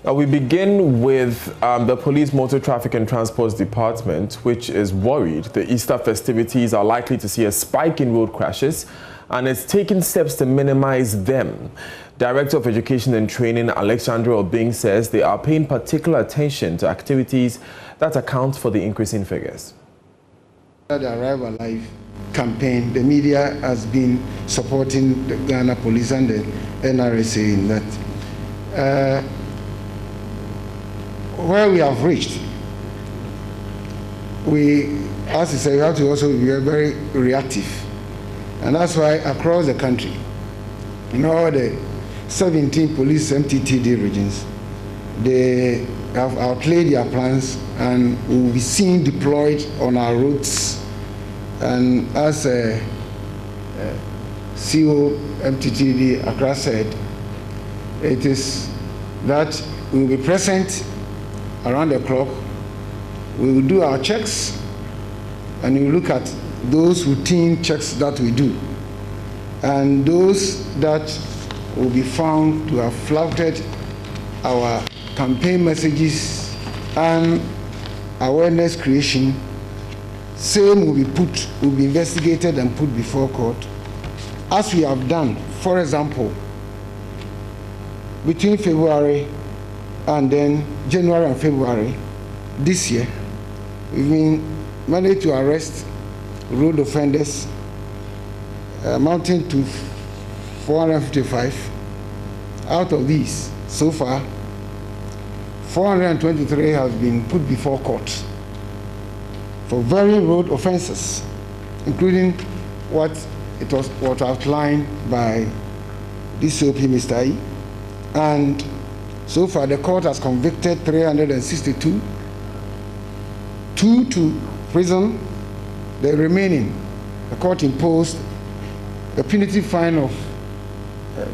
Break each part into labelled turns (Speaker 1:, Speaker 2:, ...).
Speaker 1: We begin with the Police Motor Traffic and Transport Department, which is worried the Easter festivities are likely to see a spike in road crashes, and it's taking steps to minimize them. Director of Education and Training, Alexandra Obing, says they are paying particular attention to activities that account for the increasing figures.
Speaker 2: The Arrive Alive campaign, the media has been supporting the Ghana Police and the NRSA in that. Where we have reached, as I say, we have to also be very reactive. And that's why across the country, in all the 17 police MTTD regions, they have outlaid their plans and will be seen deployed on our roads. And as CO MTTD Accra said, it is that we will be present around the clock. We will do our checks and we will look at those routine checks that we do. And those that will be found to have flouted our campaign messages and awareness creation, same will be investigated and put before court, as we have done. For example, between February and then January and February this year, we've been managed to arrest road offenders amounting to 455. Out of these, so far, 423 has been put before court for varying road offenses, including what outlined by DCOP Mr. I. And so far, the court has convicted 362, 2 to prison. The remaining, the court imposed a punitive fine of,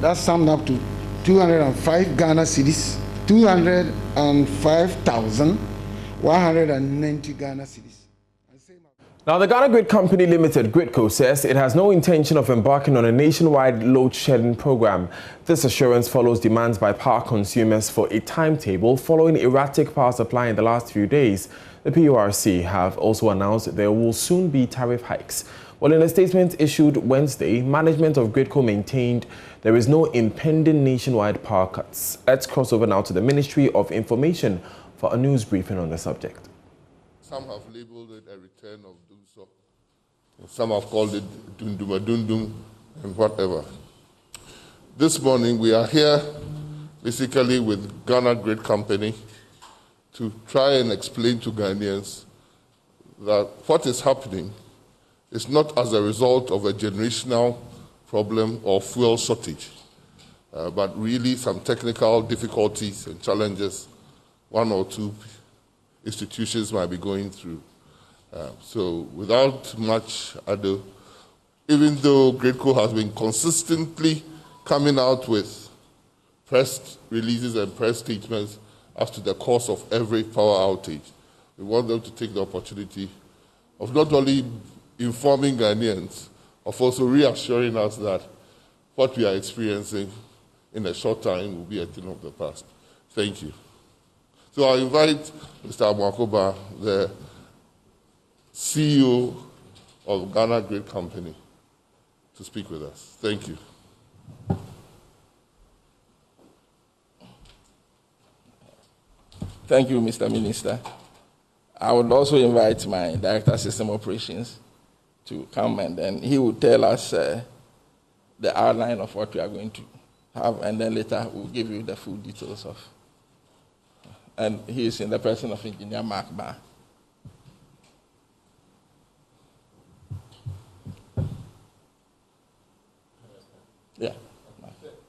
Speaker 2: that summed up to 205 Ghana cedis, 205,190 Ghana cedis.
Speaker 1: Now, the Ghana Grid Company Limited, Gridco, says it has no intention of embarking on a nationwide load shedding program. This assurance follows demands by power consumers for a timetable following erratic power supply in the last few days. The PURC have also announced there will soon be tariff hikes. Well, in a statement issued Wednesday, management of Gridco maintained there is no impending nationwide power cuts. Let's cross over now to the Ministry of Information for a news briefing on the subject.
Speaker 3: Some have labeled it a return of doomsday. Some have called it dundum and whatever. This morning we are here basically with Ghana Grid Company to try and explain to Ghanaians that what is happening is not as a result of a generational problem or fuel shortage, but really some technical difficulties and challenges one or two institutions might be going through. So without much ado, even though Gridco has been consistently coming out with press releases and press statements as to the cause of every power outage, we want them to take the opportunity of not only informing Ghanaians, of also reassuring us that what we are experiencing in a short time will be a thing of the past. Thank you. So I invite Mr. Amwakoba, the CEO of Ghana Grid Company, to speak with us. Thank you.
Speaker 4: Thank you, Mr. Minister. I would also invite my Director of System Operations to come, and then he will tell us the outline of what we are going to have, and then later we'll give you the full details of. And he is in the person of Engineer Mark Barr. Yeah.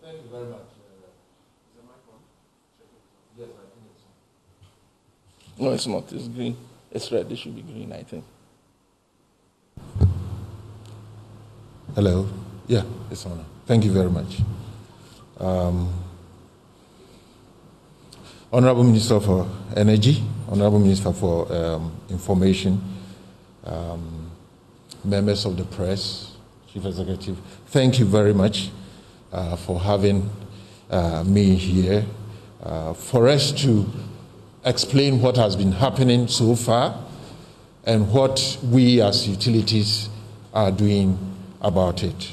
Speaker 3: Thank you very much. Is the mic on? Yes, I think it's on.
Speaker 4: No, it's not. It's green. It's red. It should be green, I think.
Speaker 5: Hello. Yeah, it's on. Thank you very much. Honorable Minister for Energy, Honorable Minister for Information, members of the press, Chief Executive, thank you very much for having me here for us to explain what has been happening so far and what we as utilities are doing about it.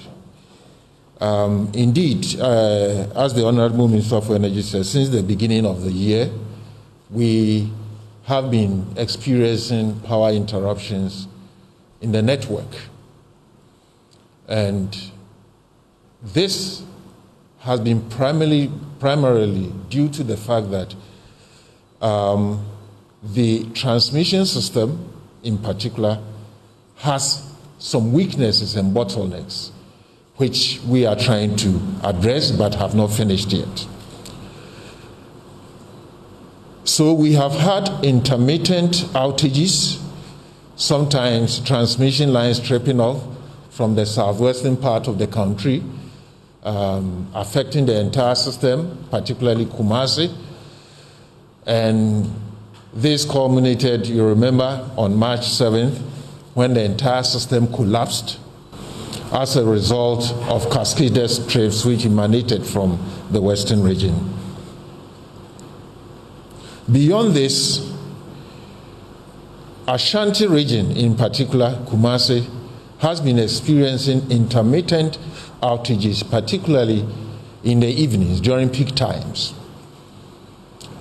Speaker 5: Indeed, as the Honorable Minister for Energy said, since the beginning of the year, we have been experiencing power interruptions in the network. And this has been primarily due to the fact that the transmission system, in particular, has some weaknesses and bottlenecks, which we are trying to address but have not finished yet. So we have had intermittent outages, sometimes transmission lines tripping off from the southwestern part of the country, affecting the entire system, particularly Kumasi. And this culminated, you remember, on March 7th, when the entire system collapsed as a result of cascaded strips which emanated from the western region. Beyond this, Ashanti region, in particular Kumasi, has been experiencing intermittent outages, particularly in the evenings during peak times.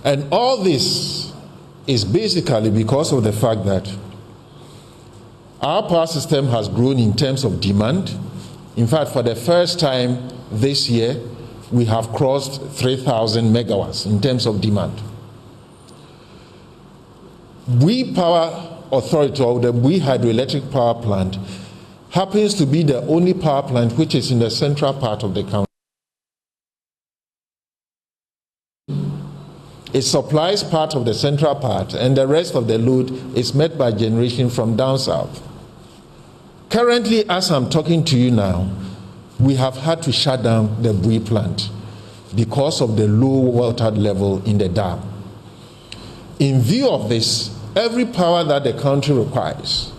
Speaker 5: And all this is basically because of the fact that our power system has grown in terms of demand. In fact, for the first time this year, we have crossed 3,000 megawatts in terms of demand. We Power Authority, or the We Hydroelectric Power Plant, happens to be the only power plant which is in the central part of the country. It supplies part of the central part, and the rest of the load is met by generation from down south. Currently, as I'm talking to you now, we have had to shut down the Bui plant because of the low water level in the dam. In view of this, every power that the country requires,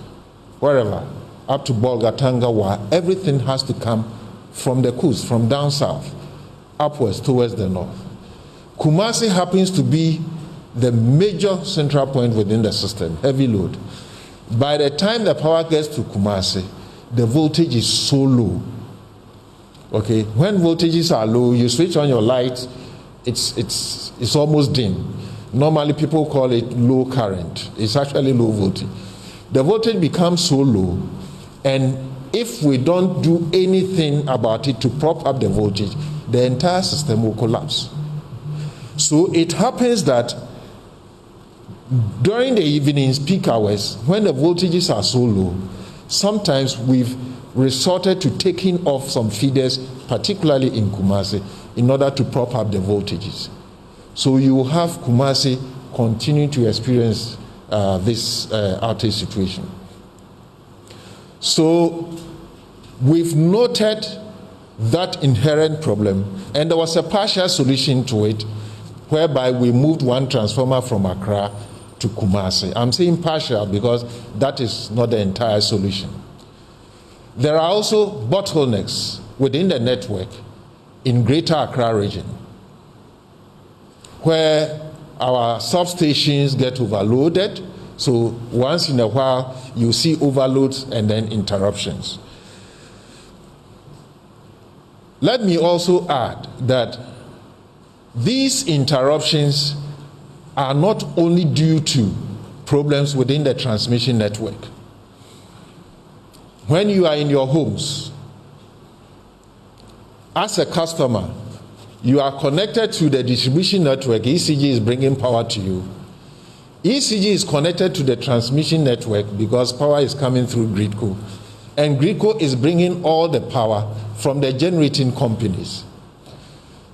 Speaker 5: wherever, up to Bolgatangawa, everything has to come from the coast, from down south, upwards towards the north. Kumasi happens to be the major central point within the system, heavy load. By the time the power gets to Kumasi, the voltage is so low. Okay, when voltages are low, you switch on your light, it's almost dim. Normally people call it low current. It's actually low voltage. The voltage becomes so low, and if we don't do anything about it to prop up the voltage, the entire system will collapse. So it happens that during the evenings, peak hours, when the voltages are so low, sometimes we've resorted to taking off some feeders, particularly in Kumasi, in order to prop up the voltages. So you will have Kumasi continue to experience this outage situation. So we've noted that inherent problem, and there was a partial solution to it, whereby we moved one transformer from Accra to Kumasi. I'm saying partial because that is not the entire solution. There are also bottlenecks within the network in Greater Accra region, where our substations get overloaded. So once in a while, you see overloads and then interruptions. Let me also add that these interruptions are not only due to problems within the transmission network. When you are in your homes, as a customer, you are connected to the distribution network. ECG is bringing power to you. ECG is connected to the transmission network because power is coming through Gridco. And Gridco is bringing all the power from the generating companies.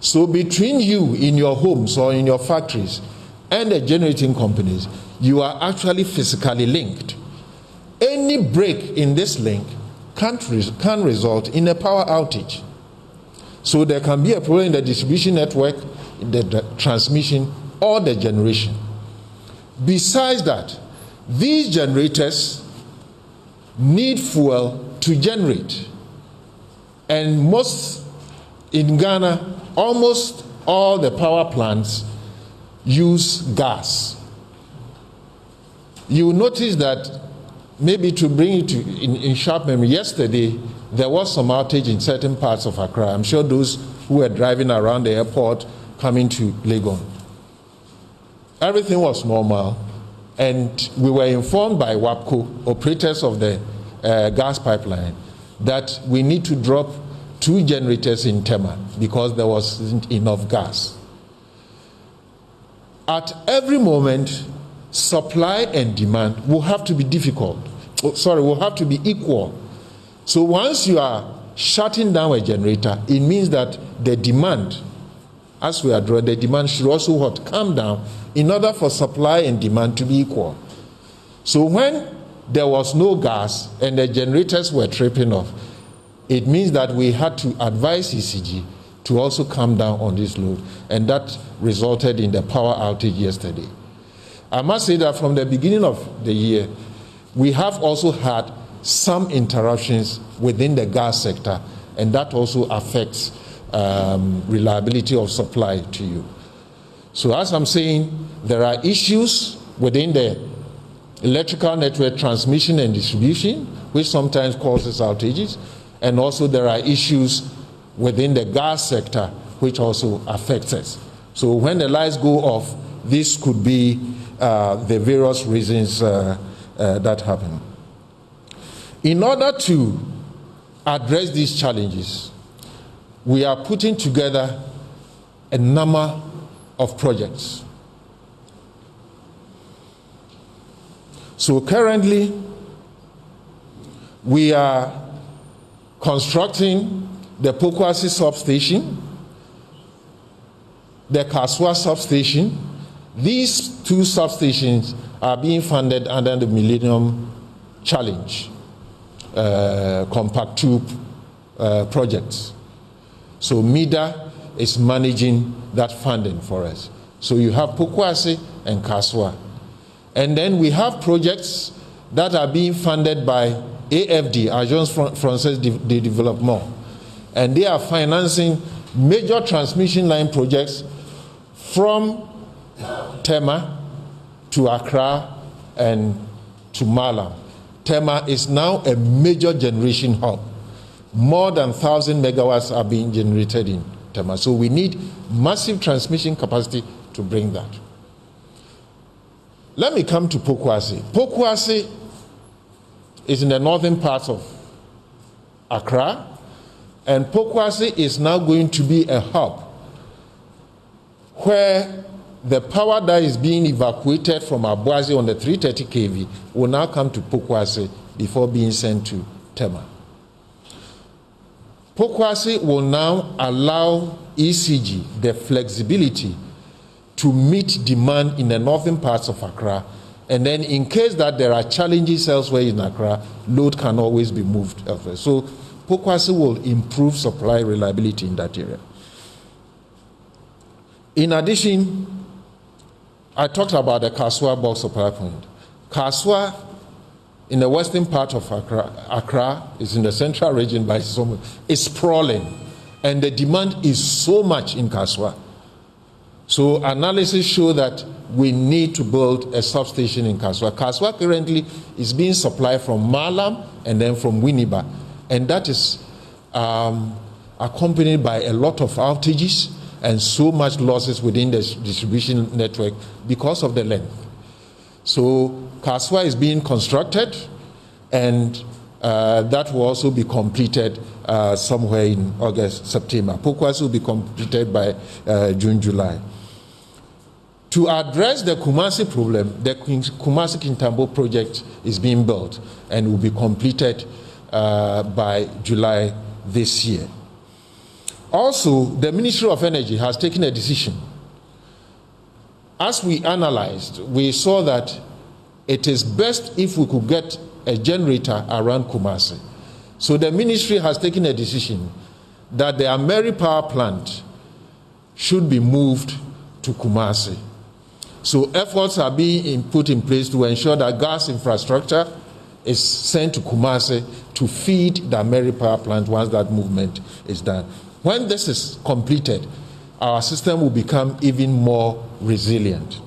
Speaker 5: So between you in your homes or in your factories and the generating companies, you are actually physically linked. Any break in this link can result in a power outage. So there can be a problem in the distribution network, the transmission, or the generation. Besides that, these generators need fuel to generate. And in Ghana, almost all the power plants use gas. You notice that, maybe to bring it in sharp memory, yesterday there was some outage in certain parts of Accra. I'm sure those who were driving around the airport coming to Legon. Everything was normal, and we were informed by WAPCO, operators of the gas pipeline, that we need to drop 2 generators in Tema because there wasn't enough gas. At every moment, supply and demand will have to be will have to be equal. So once you are shutting down a generator, it means that the demand, as we are drawing, the demand should also come down in order for supply and demand to be equal. So when there was no gas and the generators were tripping off, it means that we had to advise ECG to also come down on this load, and that resulted in the power outage yesterday. I must say that from the beginning of the year, we have also had some interruptions within the gas sector, and that also affects reliability of supply to you. So as I'm saying, there are issues within the electrical network transmission and distribution, which sometimes causes outages, and also there are issues within the gas sector, which also affects us. So when the lights go off, this could be the various reasons that happen. In order to address these challenges, we are putting together a number of projects. So currently, we are constructing the Pokwasi substation, the Kaswa substation. These 2 substations are being funded under the Millennium Challenge Compact 2 projects. So MIDA is managing that funding for us. So you have Pokwasi and Kaswa. And then we have projects that are being funded by AFD, Agence Française de Développement. And they are financing major transmission line projects from Tema to Accra and to Malam. Tema is now a major generation hub. More than 1,000 megawatts are being generated in Tema. So we need massive transmission capacity to bring that. Let me come to Pokwasi. Pokwasi is in the northern parts of Accra, and Pokwasi is now going to be a hub where the power that is being evacuated from Abuazi on the 330 kV will now come to Pokwasi before being sent to Tema. Pokwasi will now allow ECG the flexibility to meet demand in the northern parts of Accra, and then in case that there are challenges elsewhere in Accra, load can always be moved elsewhere. So Pokwasi will improve supply reliability in that area. In addition, I talked about the Kaswa bulk supply point. Kaswa, in the western part of Accra is in the central region, but it's sprawling, and the demand is so much in Kaswa. So analysis show that we need to build a substation in Kaswa. Kaswa currently is being supplied from Malam and then from Winneba, and that is accompanied by a lot of outages and so much losses within the distribution network because of the length. So Kaswa is being constructed, and that will also be completed somewhere in August, September. Pokwasi will be completed by June, July. To address the Kumasi problem, the Kumasi Kintambo project is being built and will be completed by July this year. Also, the Ministry of Energy has taken a decision. As we analyzed, we saw that it is best if we could get a generator around Kumasi. So the ministry has taken a decision that the Ameri power plant should be moved to Kumasi. So efforts are being put in place to ensure that gas infrastructure is sent to Kumasi to feed the Ameri power plant once that movement is done. When this is completed, our system will become even more resilient.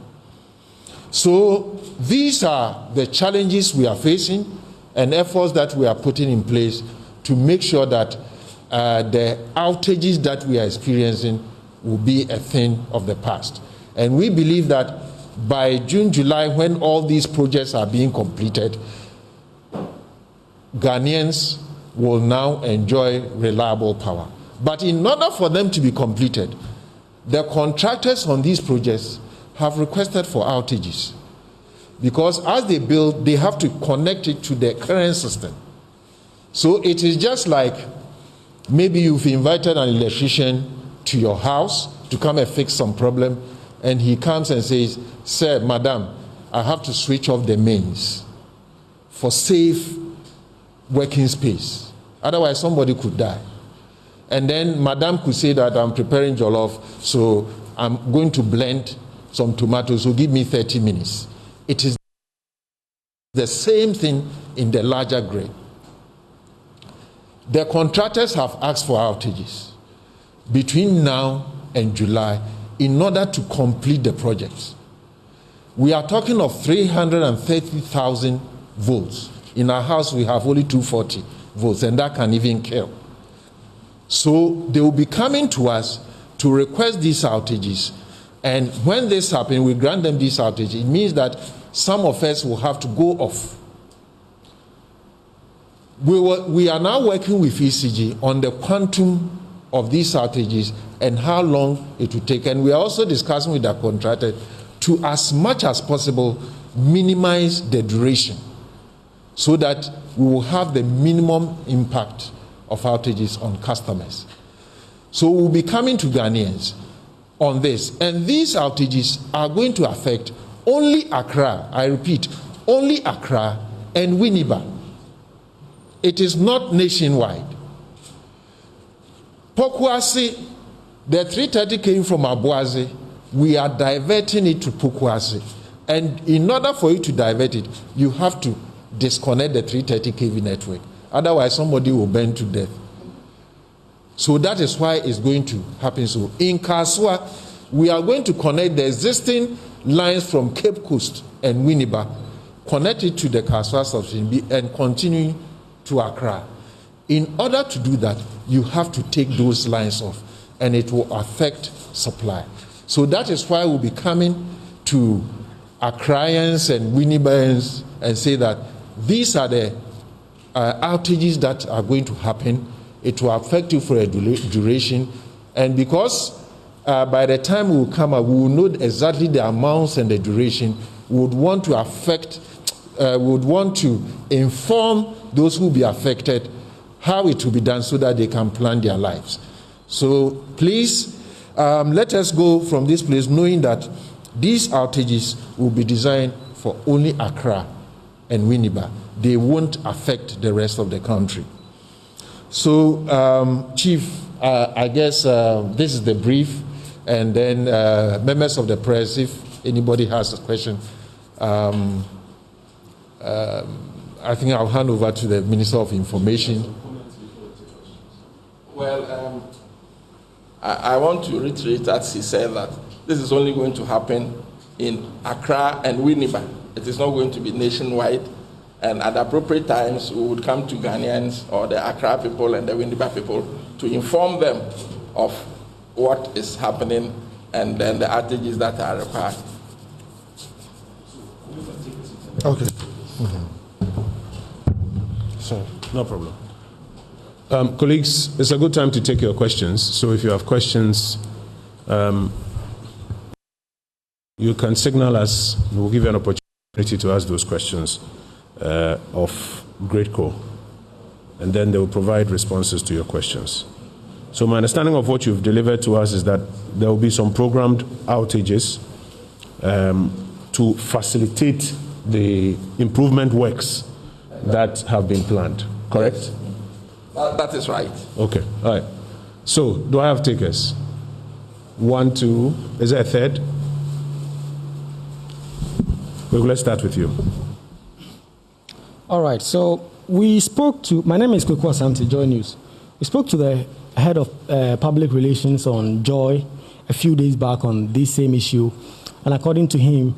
Speaker 5: So these are the challenges we are facing and efforts that we are putting in place to make sure that the outages that we are experiencing will be a thing of the past. And we believe that by June, July, when all these projects are being completed, Ghanaians will now enjoy reliable power. But in order for them to be completed, the contractors on these projects have requested for outages. Because as they build, they have to connect it to the current system. So it is just like maybe you've invited an electrician to your house to come and fix some problem, and he comes and says, "Sir, madam, I have to switch off the mains for safe working space. Otherwise, somebody could die." And then madam could say that I'm preparing jollof, so I'm going to blend some tomatoes, so give me 30 minutes. It is the same thing in the larger grid. The contractors have asked for outages between now and July in order to complete the projects. We are talking of 330,000 volts. In our house, we have only 240 volts, and that can even kill. So they will be coming to us to request these outages. And when this happens, we grant them this outage. It means that some of us will have to go off. We are now working with ECG on the quantum of these outages and how long it will take. And we are also discussing with our contractor to, as much as possible, minimize the duration so that we will have the minimum impact of outages on customers. So we'll be coming to Ghanaians on this. And these outages are going to affect only Accra, I repeat, only Accra and Winneba. It is not nationwide. Pokuase, the 330 came from Abuaze. We are diverting it to Pokuase. And in order for you to divert it, you have to disconnect the 330 kV network. Otherwise, somebody will burn to death. So that is why it's going to happen. So in Kaswa, we are going to connect the existing lines from Cape Coast and Winneba, connect it to the Kaswa substation and continue to Accra. In order to do that, you have to take those lines off, and it will affect supply. So that is why we'll be coming to Accraians and Winnebans and say that these are the outages that are going to happen. It will affect you for a duration, and because by the time we will come up, we will know exactly the amounts and the duration. We would want to inform those who will be affected how it will be done so that they can plan their lives. So please, let us go from this place knowing that these outages will be designed for only Accra and Winneba. They won't affect the rest of the country. So, Chief, I guess this is the brief, and then members of the press, if anybody has a question, I think I'll hand over to the Minister of Information.
Speaker 4: Well, I want to reiterate, as he said, that this is only going to happen in Accra and Winneba. It is not going to be nationwide. And at appropriate times, we would come to Ghanaians or the Accra people and the Winneba people to inform them of what is happening and then the outages that are required.
Speaker 5: Okay.
Speaker 6: Sorry. No problem. Colleagues, it's a good time to take your questions. So if you have questions, you can signal us. We'll give you an opportunity to ask those questions of GridCo, and then they will provide responses to your questions. So my understanding of what you've delivered to us is that there will be some programmed outages to facilitate the improvement works that have been planned, correct?
Speaker 4: That is right.
Speaker 6: Okay, all right. So, do I have takers? 1, 2, is there a third? Well, let's start with you.
Speaker 7: All right, so we spoke to, my name is Kweku Asante, JoyNews. We spoke to the head of public relations on Joy a a few days back on this same issue, and according to him,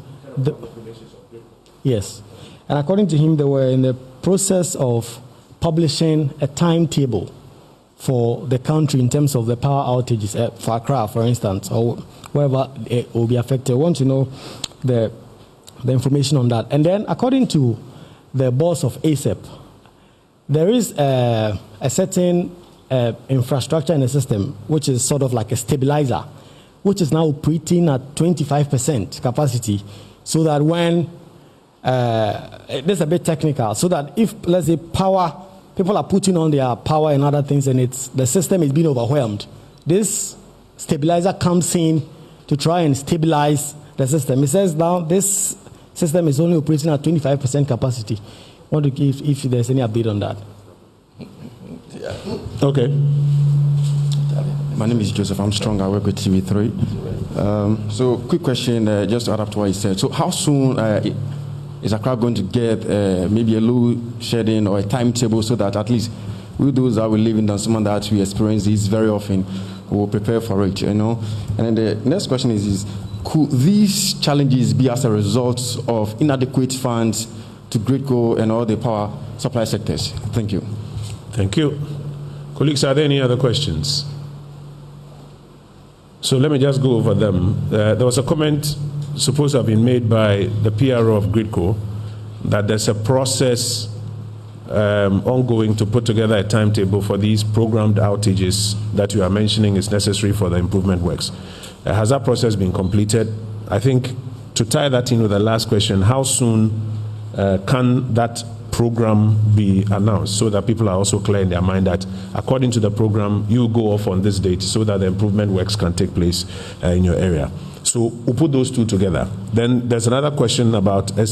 Speaker 7: yes, and according to him, they were in the process of publishing a timetable for the country in terms of the power outages for Accra, for instance, or wherever it will be affected. I want to know the information on that. And then, according to the boss of ASEP, there is a certain infrastructure in the system, which is sort of like a stabilizer, which is now operating at 25% capacity, so that when, this is a bit technical, so that if, let's say, people are putting on their power and other things, and the system is being overwhelmed, this stabilizer comes in to try and stabilize the system. It says now this system is only operating at 25% capacity. I want to give if there's any update on that.
Speaker 4: Yeah.
Speaker 6: Okay.
Speaker 8: My name is Joseph Armstrong. I work with TV3. So, quick question, just to add up to what he said. So, how soon is Accra going to get maybe a load shedding or a timetable so that at least we those that will live in someone that we experience this very often will prepare for it, you know? And then the next question is could these challenges be as a result of inadequate funds to GridCo and all the power supply sectors? Thank you.
Speaker 6: Thank you. Colleagues, are there any other questions? So let me just go over them. There was a comment supposed to have been made by the PRO of GridCo that there's a process ongoing to put together a timetable for these programmed outages that you are mentioning is necessary for the improvement works. Has that process been completed? I think to tie that in with the last question, how soon can that program be announced so that people are also clear in their mind that according to the program, you go off on this date so that the improvement works can take place in your area. So we'll put those two together. Then there's another question about a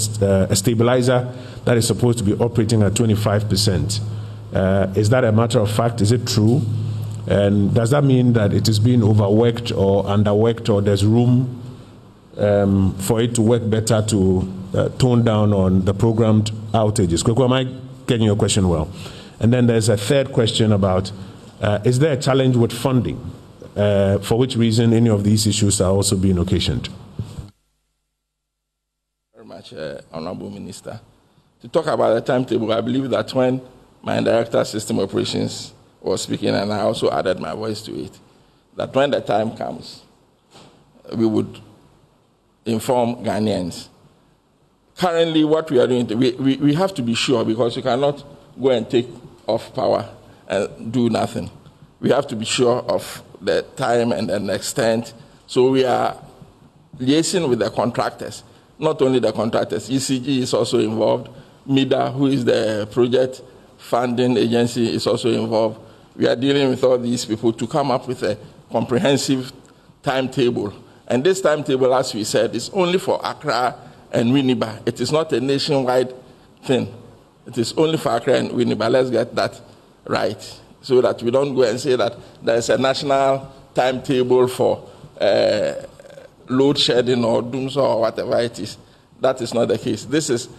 Speaker 6: stabilizer that is supposed to be operating at 25%. Is that a matter of fact? Is it true? And does that mean that it is being overworked or underworked, or there's room for it to work better to tone down on the programmed outages? Kwekwe, am I getting your question well? And then there's a third question about, is there a challenge with funding? For which reason any of these issues are also being occasioned?
Speaker 4: Very much, Honorable Minister. To talk about the timetable, I believe that when my Director of System Operations was speaking, and I also added my voice to it, that when the time comes, we would inform Ghanaians. Currently, what we are doing, we have to be sure, because you cannot go and take off power and do nothing. We have to be sure of the time and the extent. So we are liaising with the contractors, not only the contractors. ECG is also involved. MIDA, who is the project funding agency, is also involved. We are dealing with all these people to come up with a comprehensive timetable. And this timetable, as we said, is only for Accra and Winneba. It is not a nationwide thing. It is only for Accra and Winneba. Let's get that right, so that we don't go and say that there's a national timetable for load shedding or doomsday or whatever it is. That is not the case. This is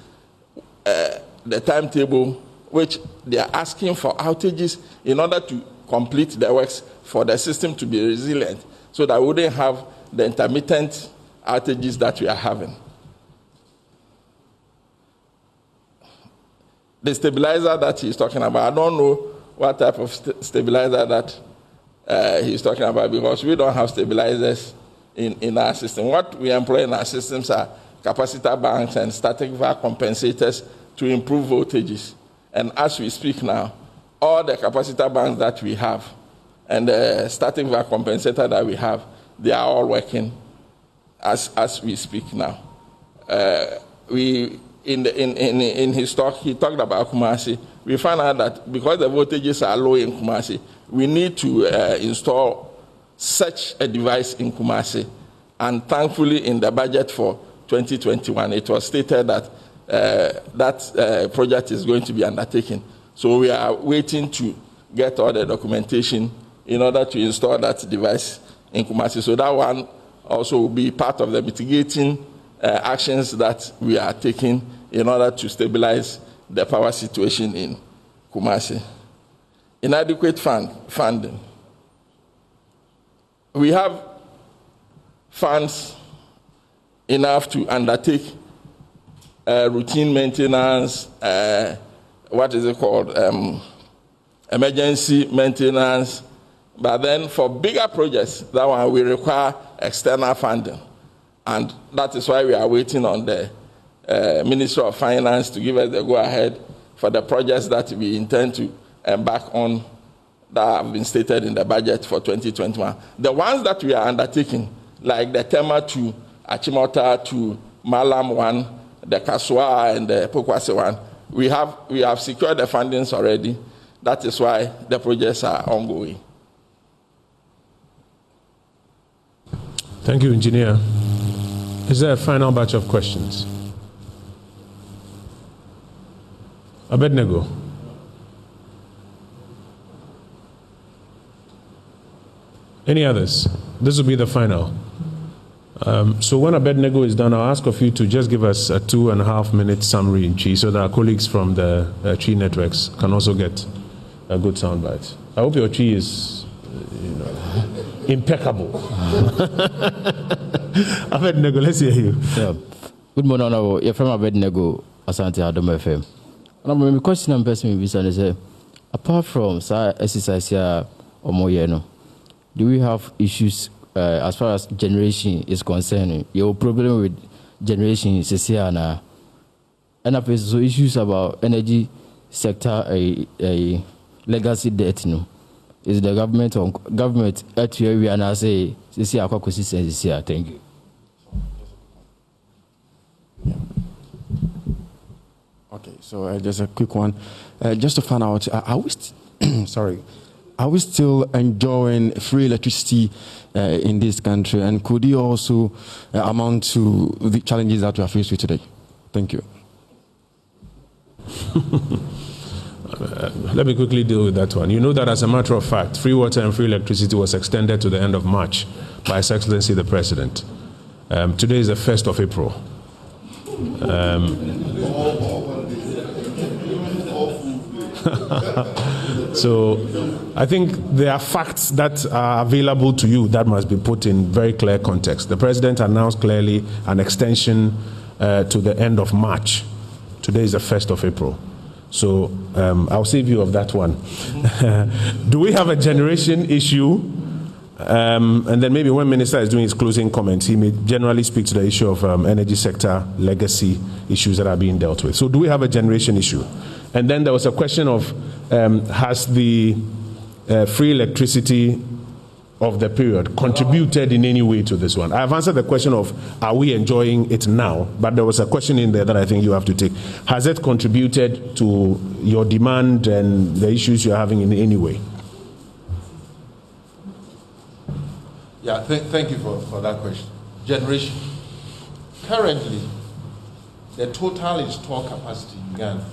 Speaker 4: the timetable which they are asking for outages in order to complete the works for the system to be resilient, so that we wouldn't have the intermittent outages that we are having. The stabilizer that he's talking about, I don't know what type of stabilizer that he's talking about, because we don't have stabilizers in our system. What we employ in our systems are capacitor banks and static VAR compensators to improve voltages. And as we speak now, all the capacitor banks that we have and the static VAR compensator that we have, they are all working as we speak now. In his talk, he talked about Kumasi. We found out that because the voltages are low in Kumasi, we need to install such a device in Kumasi. And thankfully, in the budget for 2021, it was stated that that project is going to be undertaken. So we are waiting to get all the documentation in order to install that device in Kumasi. So that one also will be part of the mitigating actions that we are taking in order to stabilize the power situation in Kumasi. Inadequate funding. We have funds enough to undertake routine maintenance, what is it called, emergency maintenance. But then for bigger projects, that one will require external funding. And that is why we are waiting on the Ministry of Finance to give us the go-ahead for the projects that we intend to embark on that have been stated in the budget for 2021. The ones that we are undertaking, like the Tema to Achimota to Malam one, the Kaswa and the Pokwase one, we have secured the fundings already. That is why the projects are ongoing.
Speaker 6: Thank you, Engineer. Is there a final batch of questions? Abednego. Any others? This will be the final. So when Abednego is done, I'll ask of you to just give us a 2.5-minute summary in Chi so that our colleagues from the Chi networks can also get a good soundbite. I hope your Chi is, impeccable. Abednego, let's hear you.
Speaker 9: Yeah. Good morning, Honorable. You're from Abednego, Asante Adom FM. Honorable, my question I'm person is, apart from exercise here or more, do we have issues as far as generation is concerned? Your problem with generation is here now. And so issues about energy sector, a legacy debt, is the government or government at where we are now say this year consistency this year. Thank you.
Speaker 8: Okay, so just a quick one, just to find out, are we still enjoying free electricity in this country, and could you also amount to the challenges that we are faced with today? Thank you.
Speaker 6: Let me quickly deal with that one. You know that as a matter of fact, free water and free electricity was extended to the end of March by His Excellency the President. Today is the 1st of April. So I think there are facts that are available to you that must be put in very clear context. The President announced clearly an extension to the end of March. Today is the 1st of April. So I'll save you of that one. Do we have a generation issue? And then maybe when Minister is doing his closing comments, he may generally speak to the issue of energy sector legacy issues that are being dealt with. So do we have a generation issue? And then there was a question of has the free electricity of the period contributed in any way to this one? I've answered the question of are we enjoying it now, but there was a question in there that I think you have to take. Has it contributed to your demand and the issues you're having in any way?
Speaker 5: Yeah, thank you for that question. Generation. Currently, the total installed capacity in Ghana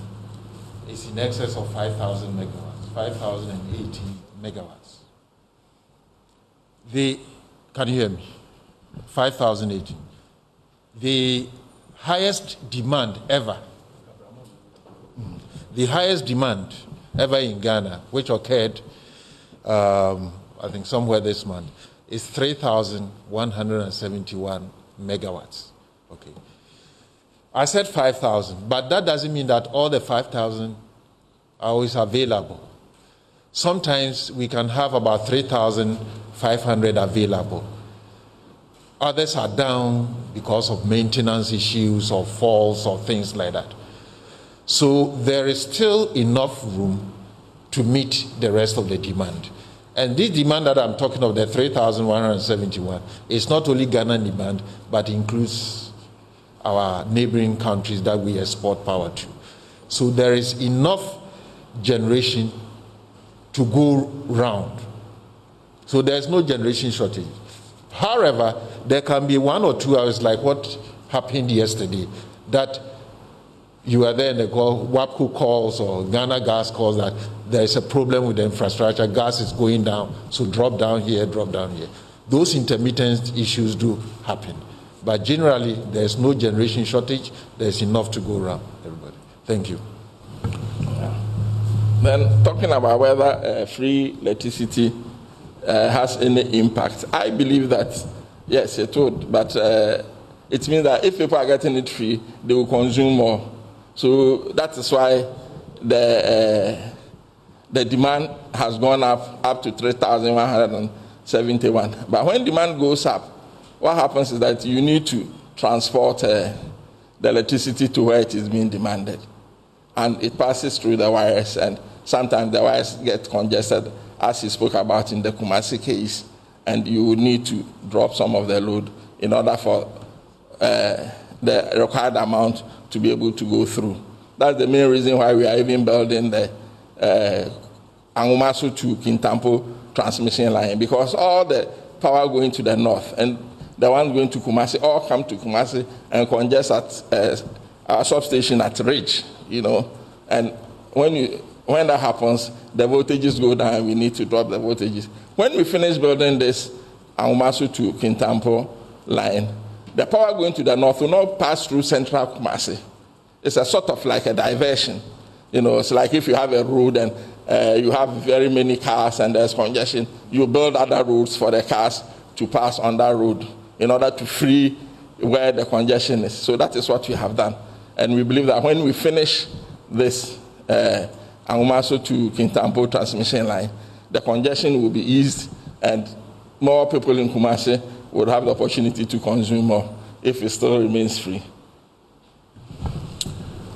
Speaker 5: is in excess of 5,000 megawatts, 5,080 megawatts. Can you hear me? 5,080. The highest demand ever, in Ghana, which occurred, I think somewhere this month, is 3,171 megawatts. Okay. I said 5,000, but that doesn't mean that all the 5,000 are always available. Sometimes we can have about 3,500 available. Others are down because of maintenance issues or faults or things like that. So there is still enough room to meet the rest of the demand. And this demand that I'm talking of, the 3,171, is not only Ghana demand, but includes our neighboring countries that we export power to. So there is enough generation to go round. So there's no generation shortage. However, there can be 1 or 2 hours like what happened yesterday, that you are there and the WAPCO calls or Ghana Gas calls that there is a problem with the infrastructure, gas is going down, so drop down here, drop down here. Those intermittent issues do happen. But generally, there's no generation shortage, there's enough to go around, everybody. Thank you.
Speaker 4: Then talking about whether free electricity has any impact, I believe that Yes, it would, but it means that if people are getting it free, they will consume more. So that is why the demand has gone up to 3,171. But when demand goes up, what happens is that you need to transport the electricity to where it is being demanded. And it passes through the wires, and sometimes the wires get congested, as he spoke about in the Kumasi case, and you will need to drop some of the load in order for the required amount to be able to go through. That's the main reason why we are even building the Angumasu to Kintampo transmission line, because all the power going to the north and the ones going to Kumasi all come to Kumasi and congest at our substation at Ridge, and when that happens, the voltages go down and we need to drop the voltages. When we finish building this Angumasu to Kintampo line, the power going to the north will not pass through central Kumasi. It's a sort of like a diversion. It's like if you have a road and you have very many cars and there's congestion, you build other roads for the cars to pass on that road in order to free where the congestion is. So that is what we have done. And we believe that when we finish this Angumasu to Kintampo transmission line, the congestion will be eased and more people in Kumasi would have the opportunity to consume more if it still remains free.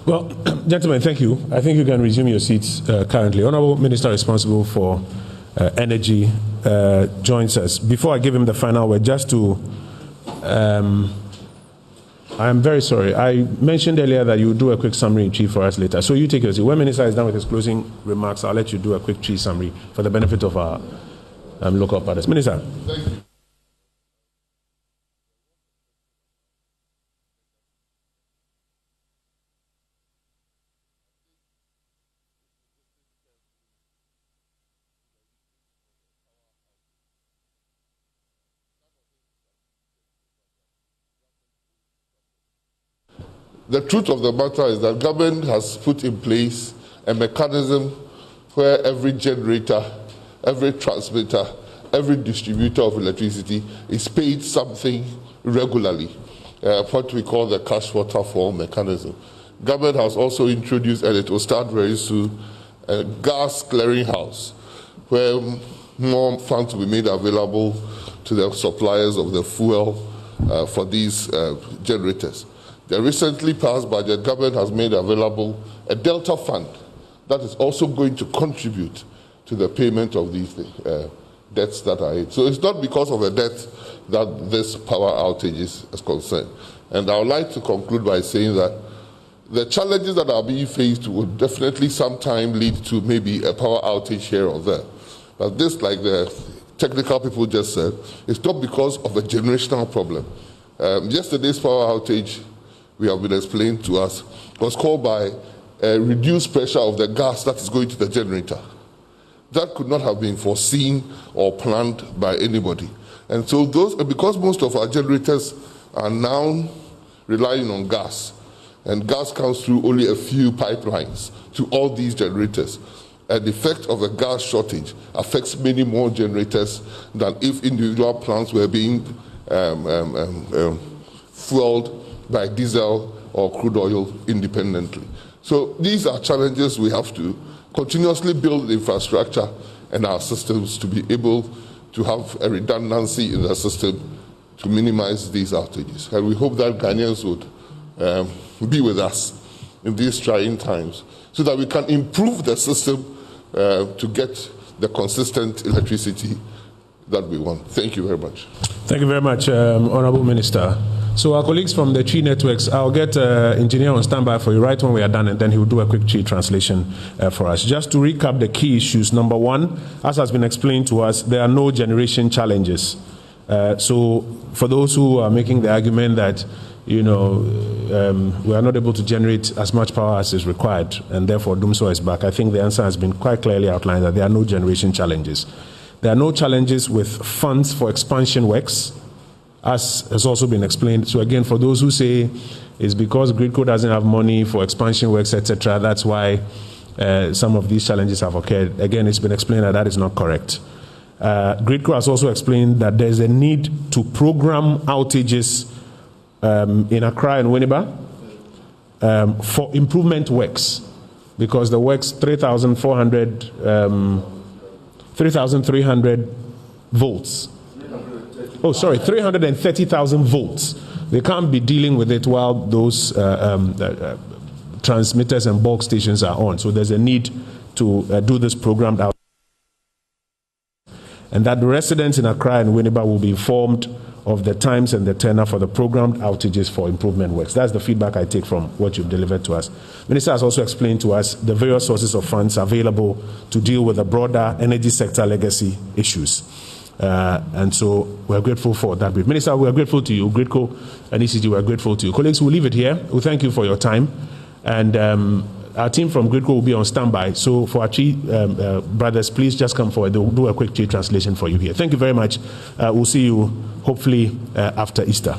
Speaker 6: Well, gentlemen, thank you. I think you can resume your seats currently. Honorable Minister responsible for energy joins us. Before I give him the final word, just to, I'm very sorry. I mentioned earlier that you would do a quick summary in chief for us later. So you take your seat. When Minister is done with his closing remarks, I'll let you do a quick chief summary for the benefit of our local partners. Minister.
Speaker 3: Thank you. The truth of the matter is that government has put in place a mechanism where every generator, every transmitter, every distributor of electricity is paid something regularly, what we call the cash waterfall mechanism. Government has also introduced, and it will start very soon, a gas clearinghouse where more funds will be made available to the suppliers of the fuel for these generators. The recently passed budget, government has made available a Delta Fund that is also going to contribute to the payment of these debts that are owed. So it's not because of a debt that this power outage is concerned. And I would like to conclude by saying that the challenges that are being faced will definitely sometime lead to maybe a power outage here or there. But this, like the technical people just said, is not because of a generational problem. Yesterday's power outage, we have been explained to us, was caused by a reduced pressure of the gas that is going to the generator. That could not have been foreseen or planned by anybody. And so because most of our generators are now relying on gas, and gas comes through only a few pipelines to all these generators, and the effect of a gas shortage affects many more generators than if individual plants were being fueled by diesel or crude oil independently. So these are challenges we have to continuously build the infrastructure and our systems to be able to have a redundancy in the system to minimize these outages. And we hope that Ghanaians would be with us in these trying times so that we can improve the system to get the consistent electricity that we want. Thank you very much.
Speaker 6: Thank you very much, Honorable Minister. So our colleagues from the Chi Networks, I'll get engineer on standby for you right when we are done, and then he will do a quick Chi translation for us. Just to recap the key issues. Number one, as has been explained to us, there are no generation challenges. So for those who are making the argument that, we are not able to generate as much power as is required, and therefore Dumso is back, I think the answer has been quite clearly outlined that there are no generation challenges. There are no challenges with funds for expansion works, as has also been explained. So again, for those who say it's because GridCo doesn't have money for expansion works, etc., that's why some of these challenges have occurred. Again, it's been explained that that is not correct. GridCo has also explained that there's a need to program outages in Accra and Winneba for improvement works, because the works 3,300 volts. Oh, sorry, 330,000 volts. They can't be dealing with it while those transmitters and bulk stations are on. So there's a need to do this programmed out. And that the residents in Accra and Winneba will be informed of the times and the tenor for the programmed outages for improvement works. That's the feedback I take from what you've delivered to us. Minister has also explained to us the various sources of funds available to deal with the broader energy sector legacy issues. And so we're grateful for that brief. Minister, we're grateful to you. GridCo and ECG, we're grateful to you. Colleagues, we'll leave it here. We thank you for your time. And our team from GridCo will be on standby. So for our Chi brothers, please just come forward. They'll do a quick Chi translation for you here. Thank you very much. We'll see you hopefully after Easter.